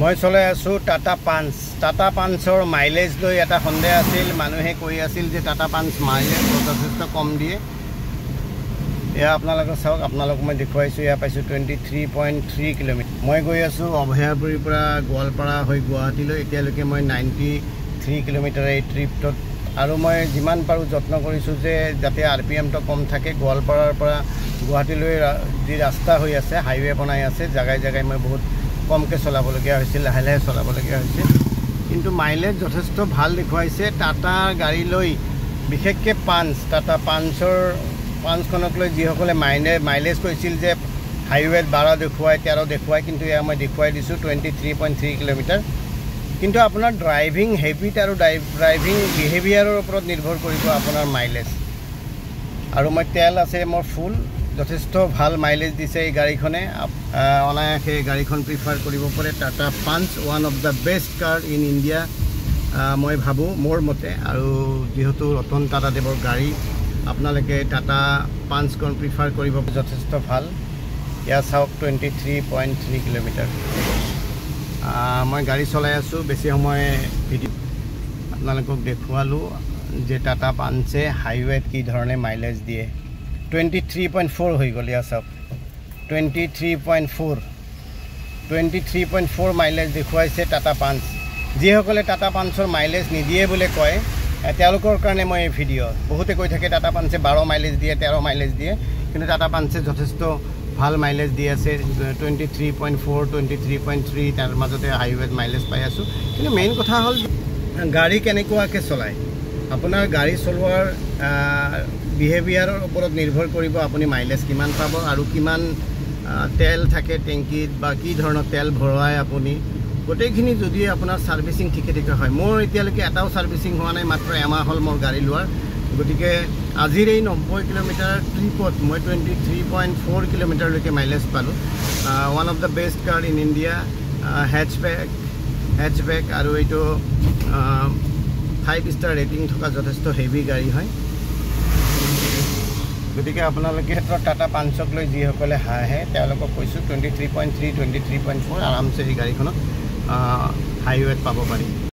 মই চলাই আছোঁ টাটা পাঞ্চ। টাটা পাঞ্চৰ মাইলেজ লৈ এটা সন্দেহ আছিল, মানুহে কৈ আছিল যে টাটা পাঞ্চ মাইলেজ যথেষ্ট কম দিয়ে। এয়া আপোনালোকে চাওক, আপোনালোক মই দেখুৱাইছোঁ, এয়া পাইছোঁ 23.3 কিলোমিটাৰ। মই গৈ আছোঁ অভয়াপুৰীৰ পৰা গোৱালপাৰা হৈ গুৱাহাটীলৈ। এতিয়ালৈকে মই 93 কিলোমিটাৰ এই ট্ৰিপটোত, আৰু মই যিমান পাৰোঁ যত্ন কৰিছোঁ যে যাতে RPMটো কম থাকে। গোৱালপাৰাৰ পৰা গুৱাহাটীলৈ যি ৰাস্তা হৈ আছে, হাইৱে বনাই আছে, জেগাই জেগাই মই বহুত কমকৈ চলাবলগীয়া হৈছিল, লাহে লাহে চলাবলগীয়া হৈছিল, কিন্তু মাইলেজ যথেষ্ট ভাল দেখুৱাইছে। টাটাৰ গাড়ী লৈ, বিশেষকৈ টাটা পাঞ্চখনক লৈ যিসকলে মাইলেজ কৈছিল যে হাইৱেত 12 দেখুৱায়, 13 দেখুৱায়, কিন্তু এয়া মই দেখুৱাই দিছোঁ 23.3 কিলোমিটাৰ। কিন্তু আপোনাৰ ড্ৰাইভিং হেবিট আৰু ড্ৰাইভিং বিহেভিয়াৰৰ ওপৰত নিৰ্ভৰ কৰিব আপোনাৰ মাইলেজ। আৰু মই তেল আছে মোৰ ফুল, যথেষ্ট ভাল মাইলেজ দিছে এই গাড়ীখনে। অনায়াসে গাড়ীখন প্ৰিফাৰ কৰিব পাৰে। Tata Punch one of the best car in India মই ভাবোঁ, মোৰ মতে। আৰু যিহেতু ৰতন টাটাদেৱৰ গাড়ী, আপোনালোকে টাটা পাঞ্চখন প্ৰিফাৰ কৰিব, যথেষ্ট ভাল। ইয়াত চাওক 23.3 কিলোমিটাৰ। মই গাড়ী চলাই আছোঁ, বেছি সময় ভিডিঅ' আপোনালোকক দেখুৱালোঁ যে টাটা পাঞ্চে হাইৱেত কি ধৰণে মাইলেজ দিয়ে। 23.4 হৈ গ'ল। ইয়াত চাওক 23.4 মাইলেজ দেখুৱাইছে টাটা পাঞ্চ। যিসকলে টাটা পাঞ্চৰ মাইলেজ নিদিয়ে বুলি কয়, তেওঁলোকৰ কাৰণে মই এই ভিডিঅ'। বহুতে কৈ থাকে টাটা পাঞ্চে 12 মাইলেজ দিয়ে, 13 মাইলেজ দিয়ে, কিন্তু টাটা পাঞ্চে যথেষ্ট ভাল মাইলেজ দি আছে। 23.4, 23.3 তাৰ মাজতে হাইৱেত মাইলেজ পাই আছোঁ। কিন্তু মেইন কথা হ'ল গাড়ী কেনেকুৱাকৈ চলায়। আপোনাৰ গাড়ী চলোৱাৰ বিহেভিয়াৰৰ ওপৰত নিৰ্ভৰ কৰিব আপুনি মাইলেজ কিমান পাব, আৰু কিমান তেল থাকে টেংকিত, বা কি ধৰণৰ তেল ভৰোৱাই আপুনি। গোটেইখিনি যদি আপোনাৰ ছাৰ্ভিচিং ঠিকে ঠিকে হয়। মোৰ এতিয়ালৈকে এটাও ছাৰ্ভিচিং হোৱা নাই, মাত্ৰ এমাহ হ'ল মোৰ গাড়ী লোৱাৰ। গতিকে আজিৰ এই 90 কিলোমিটাৰ ট্ৰিপত মই 23.4 কিলোমিটাৰলৈকে মাইলেজ পালোঁ। One of the best car in India, hatchback, আৰু এইটো 5 ষ্টাৰ ৰেটিং থকা যথেষ্ট হেভি গাড়ী হয়। গতিকে আপোনালোকে ক্ষেত্ৰত টাটা পাঞ্চক লৈ যিসকলে আহে তেওঁলোকক কৈছোঁ 23.3, 23.4 আৰামছে এই গাড়ীখনত হাইৱেত পাব পাৰি।